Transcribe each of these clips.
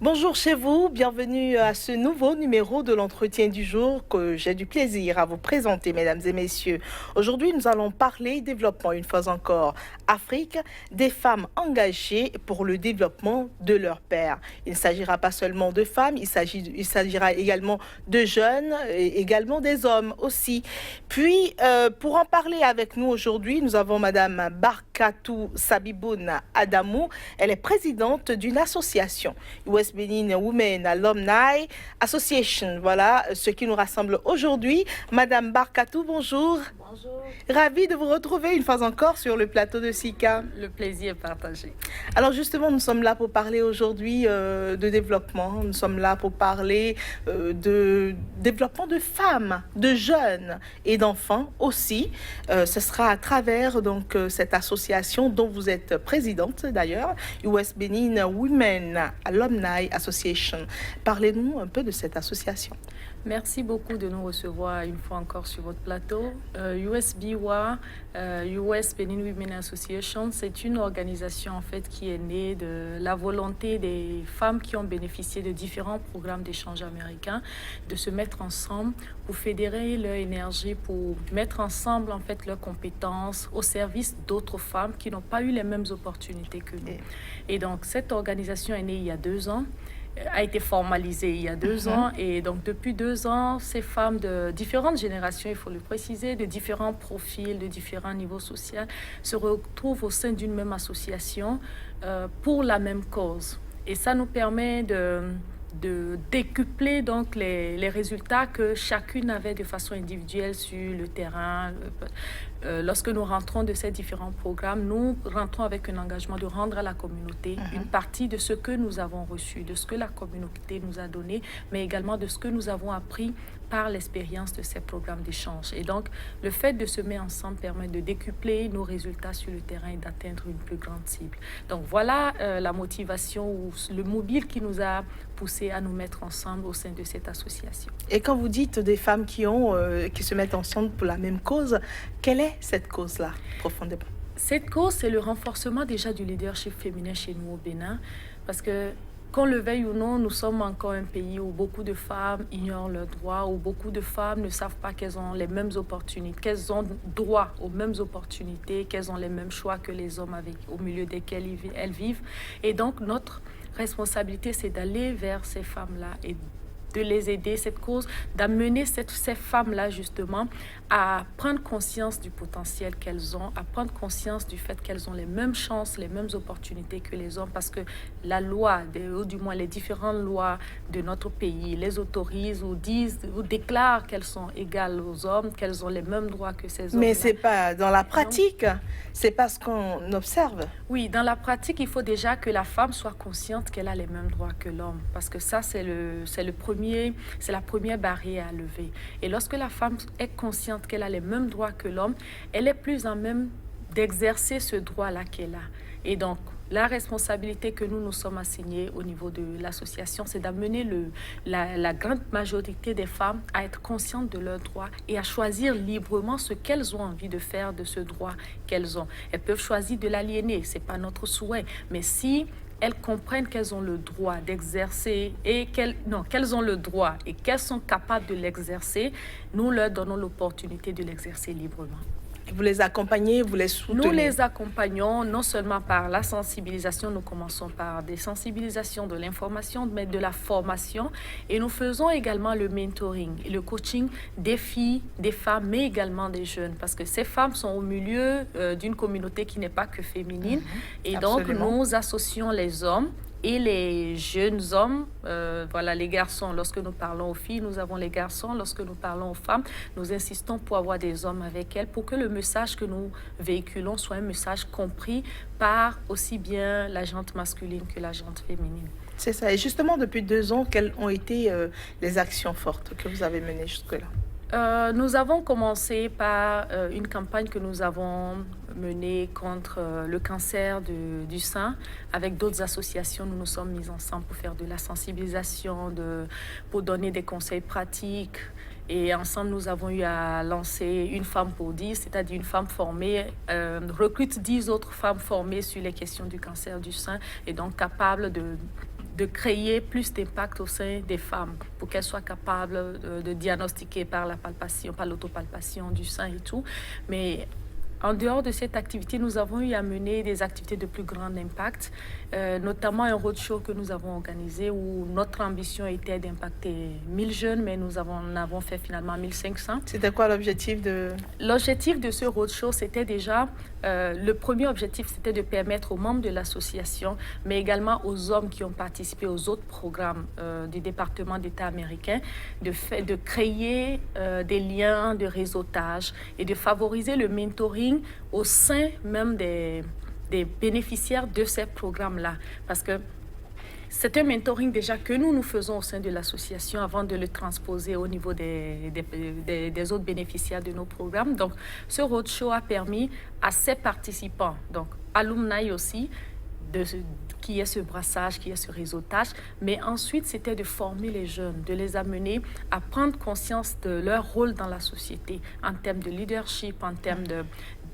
Bonjour chez vous, bienvenue à ce nouveau numéro de l'entretien du jour que j'ai du plaisir à vous présenter, mesdames et messieurs. Aujourd'hui, nous allons parler développement, une fois encore, Afrique, des femmes engagées pour le développement de leur père. Il ne s'agira pas seulement de femmes, il s'agira également de jeunes et également des hommes aussi. Puis, pour en parler avec nous aujourd'hui, nous avons madame Barkatou Sabiboun Adamou. Elle est présidente d'une association, US Benin Women Alumni Association. Voilà ce qui nous rassemble aujourd'hui. Madame Barkatou, bonjour. Bonjour. Ravie de vous retrouver une fois encore sur le plateau de Sika. Le plaisir est partagé. Alors justement, nous sommes là pour parler aujourd'hui de développement. Nous sommes là pour parler de développement de femmes, de jeunes et d'enfants aussi. Ce sera à travers donc cette association dont vous êtes présidente d'ailleurs, US Benin Women Alumni Association. Parlez-nous un peu de cette association. Merci beaucoup de nous recevoir une fois encore sur votre plateau. USBWA, US Benin Women Association, c'est une organisation en fait qui est née de la volonté des femmes qui ont bénéficié de différents programmes d'échange américains de se mettre ensemble pour fédérer leur énergie, pour mettre ensemble en fait leurs compétences au service d'autres femmes qui n'ont pas eu les mêmes opportunités que nous. Et donc cette organisation est née il y a 2 ans. A été formalisée il y a 2 ans. Et donc, depuis 2 ans, ces femmes de différentes générations, il faut le préciser, de différents profils, de différents niveaux sociaux, se retrouvent au sein d'une même association pour la même cause. Et ça nous permet de décupler donc les résultats que chacune avait de façon individuelle sur le terrain. Lorsque nous rentrons de ces différents programmes, nous rentrons avec un engagement de rendre à la communauté une partie de ce que nous avons reçu, de ce que la communauté nous a donné, mais également de ce que nous avons appris par l'expérience de ces programmes d'échange. Et donc, le fait de se mettre ensemble permet de décupler nos résultats sur le terrain et d'atteindre une plus grande cible. Donc, voilà la motivation ou le mobile qui nous a poussé à nous mettre ensemble au sein de cette association. Et quand vous dites des femmes qui se mettent ensemble pour la même cause, quelle est cette cause-là, profondément? Cette cause, c'est le renforcement déjà du leadership féminin chez nous au Bénin, parce que qu'on le veuille ou non, nous sommes encore un pays où beaucoup de femmes ignorent leurs droits, où beaucoup de femmes ne savent pas qu'elles ont les mêmes opportunités, qu'elles ont droit aux mêmes opportunités, qu'elles ont les mêmes choix que les hommes au milieu desquels elles vivent. Et donc, notre responsabilité, c'est d'aller vers ces femmes-là et de les aider, cette cause, d'amener ces femmes-là justement à prendre conscience du potentiel qu'elles ont, à prendre conscience du fait qu'elles ont les mêmes chances, les mêmes opportunités que les hommes, parce que la loi, ou du moins les différentes lois de notre pays, les autorisent ou disent ou déclarent qu'elles sont égales aux hommes, qu'elles ont les mêmes droits que ces hommes. Mais c'est pas dans la pratique, c'est pas ce qu'on observe. Oui, dans la pratique, il faut déjà que la femme soit consciente qu'elle a les mêmes droits que l'homme, parce que ça, c'est la première barrière à lever. Et lorsque la femme est consciente qu'elle a les mêmes droits que l'homme, elle est plus en même d'exercer ce droit-là qu'elle a. Et donc, la responsabilité que nous nous sommes assignés au niveau de l'association, c'est d'amener la grande majorité des femmes à être conscientes de leurs droits et à choisir librement ce qu'elles ont envie de faire de ce droit qu'elles ont. Elles peuvent choisir de l'aliéner, ce n'est pas notre souhait. Mais si elles comprennent qu'elles ont le droit d'exercer et qu'elles ont le droit et qu'elles sont capables de l'exercer, nous leur donnons l'opportunité de l'exercer librement. Vous les accompagnez, vous les soutenez? Nous les accompagnons non seulement par la sensibilisation, nous commençons par des sensibilisations de l'information, mais de la formation. Et nous faisons également le mentoring et le coaching des filles, des femmes, mais également des jeunes. Parce que ces femmes sont au milieu d'une communauté qui n'est pas que féminine. Et Absolument. donc, nous associons les hommes et les jeunes hommes, voilà, les garçons. Lorsque nous parlons aux filles, nous avons les garçons. Lorsque nous parlons aux femmes, nous insistons pour avoir des hommes avec elles, pour que le message que nous véhiculons soit un message compris par aussi bien la gente masculine que la gente féminine. C'est ça. Et justement, depuis 2 ans, quelles ont été les actions fortes que vous avez menées jusque-là? Nous avons commencé par une campagne que nous avons menée contre le cancer du sein. Avec d'autres associations, nous nous sommes mis ensemble pour faire de la sensibilisation, pour donner des conseils pratiques. Et ensemble, nous avons eu à lancer une femme pour 10, c'est-à-dire une femme formée, recrute 10 autres femmes formées sur les questions du cancer du sein et donc capables de créer plus d'impact au sein des femmes pour qu'elles soient capables de diagnostiquer par la palpation, par l'autopalpation du sein et tout. Mais en dehors de cette activité, nous avons eu à mener des activités de plus grand impact, notamment un roadshow que nous avons organisé où notre ambition était d'impacter 1000 jeunes, mais nous en avons fait finalement 1500. C'était quoi l'objectif de... L'objectif de ce roadshow, c'était déjà, le premier objectif, c'était de permettre aux membres de l'association, mais également aux hommes qui ont participé aux autres programmes du département d'État américain, de créer des liens de réseautage et de favoriser le mentoring au sein même des bénéficiaires de ces programmes-là. Parce que c'est un mentoring déjà que nous faisons au sein de l'association avant de le transposer au niveau des autres bénéficiaires de nos programmes. Donc, ce roadshow a permis à ces participants, donc alumni aussi, qui est ce brassage, qui est ce réseautage, mais ensuite c'était de former les jeunes, de les amener à prendre conscience de leur rôle dans la société en termes de leadership, en termes de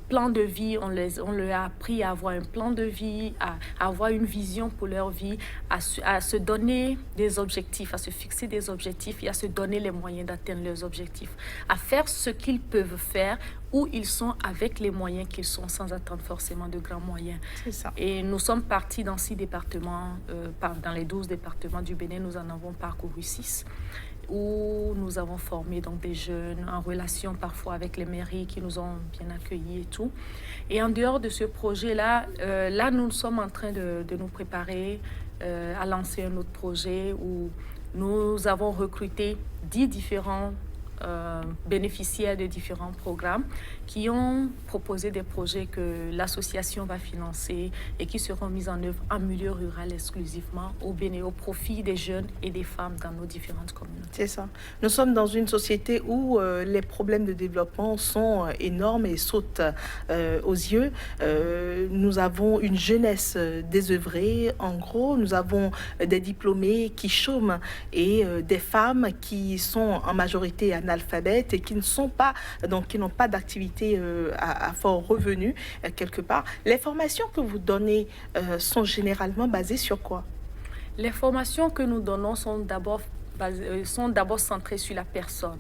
plan de vie. On leur a appris à avoir un plan de vie, à avoir une vision pour leur vie, à se donner des objectifs, à se fixer des objectifs et à se donner les moyens d'atteindre leurs objectifs, à faire ce qu'ils peuvent faire où ils sont avec les moyens qu'ils sont sans attendre forcément de grands moyens. C'est ça. Et nous sommes partis dans 6 départements, dans les 12 départements du Bénin, nous en avons parcouru 6. Où nous avons formé donc des jeunes en relation parfois avec les mairies qui nous ont bien accueillis et tout. Et en dehors de ce projet-là, nous sommes en train de nous préparer à lancer un autre projet où nous avons recruté 10 différents bénéficiaires de différents programmes qui ont proposé des projets que l'association va financer et qui seront mis en œuvre en milieu rural exclusivement au profit des jeunes et des femmes dans nos différentes communautés. C'est ça. Nous sommes dans une société où les problèmes de développement sont énormes et sautent aux yeux. Nous avons une jeunesse désœuvrée, en gros. Nous avons des diplômés qui chôment et des femmes qui sont en majorité analphabètes et qui ne sont pas, donc qui n'ont pas d'activité à fort revenu quelque part. Les formations que vous donnez sont généralement basées sur quoi? Les formations que nous donnons sont d'abord centrées sur la personne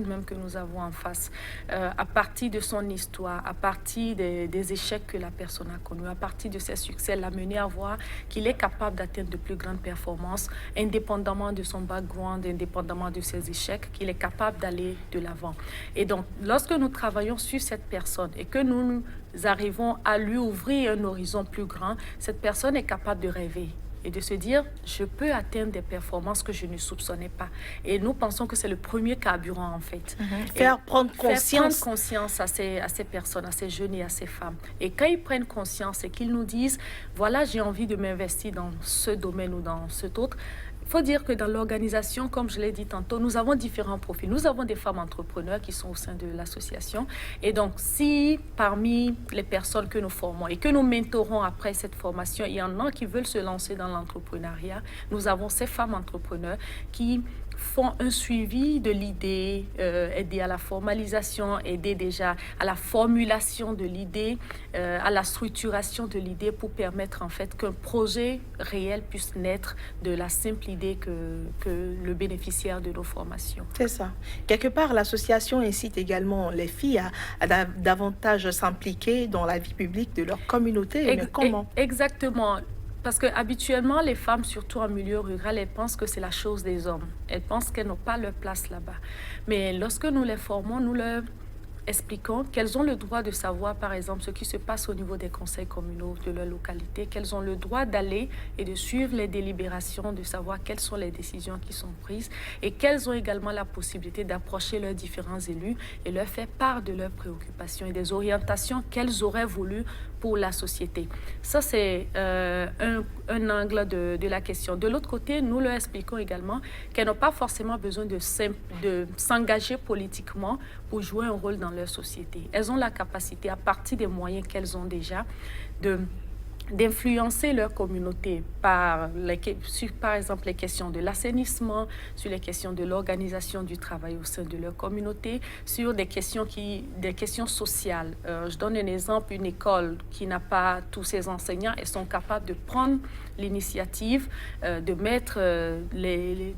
même que nous avons en face, à partir de son histoire, à partir des échecs que la personne a connus, à partir de ses succès, l'amener à voir qu'il est capable d'atteindre de plus grandes performances, indépendamment de son background, indépendamment de ses échecs, qu'il est capable d'aller de l'avant. Et donc, lorsque nous travaillons sur cette personne et que nous arrivons à lui ouvrir un horizon plus grand, cette personne est capable de rêver et de se dire, je peux atteindre des performances que je ne soupçonnais pas. Et nous pensons que c'est le premier carburant, en fait. Faire prendre conscience à ces personnes, à ces jeunes et à ces femmes. Et quand ils prennent conscience et qu'ils nous disent, voilà, j'ai envie de m'investir dans ce domaine ou dans cet autre, il faut dire que dans l'organisation, comme je l'ai dit tantôt, nous avons différents profils. Nous avons des femmes entrepreneurs qui sont au sein de l'association. Et donc, si parmi les personnes que nous formons et que nous mentorons après cette formation, il y en a qui veulent se lancer dans l'entrepreneuriat, nous avons ces femmes entrepreneurs qui font un suivi de l'idée, aider à la formalisation, aider déjà à la formulation de l'idée, à la structuration de l'idée pour permettre en fait qu'un projet réel puisse naître de la simple idée que le bénéficiaire de nos formations. C'est ça. Quelque part, l'association incite également les filles à davantage s'impliquer dans la vie publique de leur communauté. Mais comment? Exactement. Parce qu'habituellement, les femmes, surtout en milieu rural, elles pensent que c'est la chose des hommes. Elles pensent qu'elles n'ont pas leur place là-bas. Mais lorsque nous les formons, nous leur expliquons qu'elles ont le droit de savoir, par exemple, ce qui se passe au niveau des conseils communaux de leur localité, qu'elles ont le droit d'aller et de suivre les délibérations, de savoir quelles sont les décisions qui sont prises et qu'elles ont également la possibilité d'approcher leurs différents élus et leur faire part de leurs préoccupations et des orientations qu'elles auraient voulu pour la société. Ça, c'est un angle de la question. De l'autre côté, nous leur expliquons également qu'elles n'ont pas forcément besoin de s'engager politiquement pour jouer un rôle dans leur société. Elles ont la capacité, à partir des moyens qu'elles ont déjà, d'influencer leur communauté sur, par exemple, les questions de l'assainissement, sur les questions de l'organisation du travail au sein de leur communauté, sur des questions sociales. Je donne un exemple, une école qui n'a pas tous ses enseignants, elles sont capables de prendre l'initiative de mettre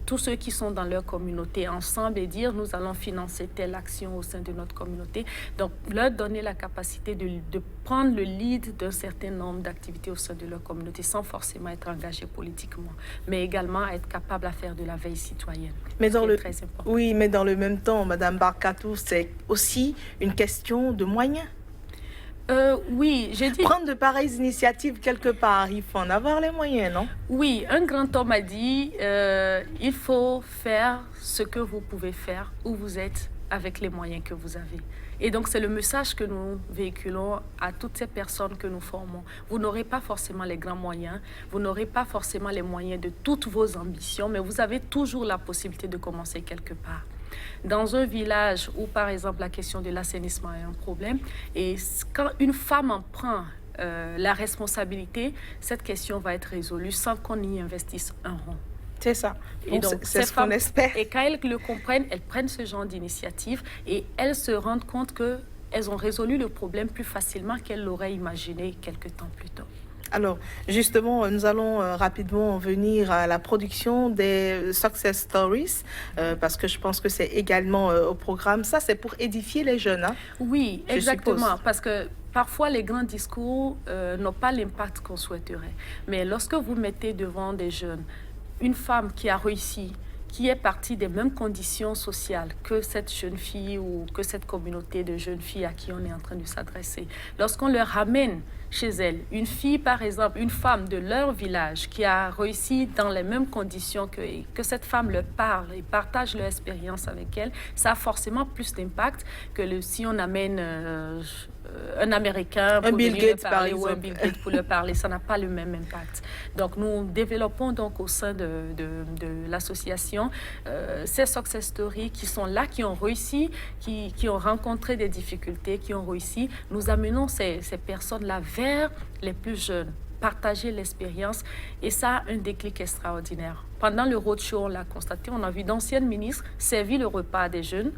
tous ceux qui sont dans leur communauté ensemble et dire nous allons financer telle action au sein de notre communauté. Donc, leur donner la capacité de prendre le lead d'un certain nombre d'activités au sein de leur communauté sans forcément être engagé politiquement, mais également être capable à faire de la veille citoyenne. Mais très important. Oui, mais dans le même temps, Madame Barkatou, c'est aussi une question de moyens. Oui, j'ai dit... Prendre de pareilles initiatives quelque part, il faut en avoir les moyens, non? Oui, un grand homme a dit, il faut faire ce que vous pouvez faire où vous êtes avec les moyens que vous avez. Et donc, c'est le message que nous véhiculons à toutes ces personnes que nous formons. Vous n'aurez pas forcément les grands moyens, vous n'aurez pas forcément les moyens de toutes vos ambitions, mais vous avez toujours la possibilité de commencer quelque part. Dans un village où, par exemple, la question de l'assainissement est un problème, et quand une femme en prend la responsabilité, cette question va être résolue sans qu'on y investisse un rond. C'est ça. Et donc, c'est ce qu'on espère. Et quand elles le comprennent, elles prennent ce genre d'initiative et elles se rendent compte qu'elles ont résolu le problème plus facilement qu'elles l'auraient imaginé quelques temps plus tôt. Alors, justement, nous allons rapidement venir à la production des success stories, parce que je pense que c'est également au programme. Ça, c'est pour édifier les jeunes, hein? Oui, exactement, parce que parfois, les grands discours n'ont pas l'impact qu'on souhaiterait. Mais lorsque vous mettez devant des jeunes une femme qui a réussi, qui est partie des mêmes conditions sociales que cette jeune fille ou que cette communauté de jeunes filles à qui on est en train de s'adresser, lorsqu'on leur ramène chez elles une fille, par exemple, une femme de leur village qui a réussi dans les mêmes conditions que cette femme leur parle et partage leur expérience avec elle, ça a forcément plus d'impact que si on amène un Américain pour Bill Gates, leur parler, ou un Bill Gates pour leur parler, ça n'a pas le même impact. Donc nous développons donc au sein de l'association ces success stories qui sont là, qui ont réussi, qui ont rencontré des difficultés, qui ont réussi. Nous amenons ces personnes-là vers les plus jeunes, partager l'expérience, et ça a un déclic extraordinaire. Pendant le roadshow, on l'a constaté, on a vu d'anciennes ministres servir le repas des jeunes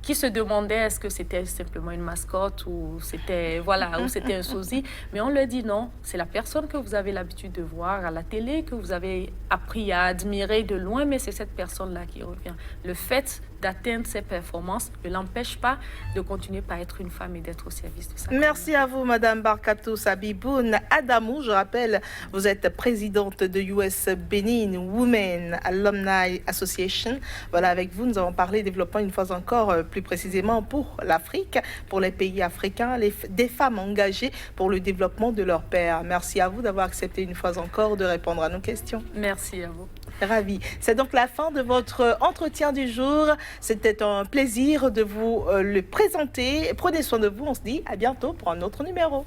qui se demandaient est-ce que c'était simplement une mascotte ou c'était un sosie. Mais on leur dit non, c'est la personne que vous avez l'habitude de voir à la télé, que vous avez appris à admirer de loin, mais c'est cette personne-là qui revient. Le fait d'atteindre ses performances ne l'empêche pas de continuer par être une femme et d'être au service de sa communauté. Merci à vous, Madame Barkatou Sabiboun Adamou. Je rappelle, vous êtes présidente de US Benin Women Alumni Association. Voilà, avec vous, nous avons parlé développement une fois encore, plus précisément pour l'Afrique, pour les pays africains, des femmes engagées pour le développement de leur père. Merci à vous d'avoir accepté une fois encore de répondre à nos questions. Merci à vous. Ravi. C'est donc la fin de votre entretien du jour. C'était un plaisir de vous le présenter. Prenez soin de vous. On se dit à bientôt pour un autre numéro.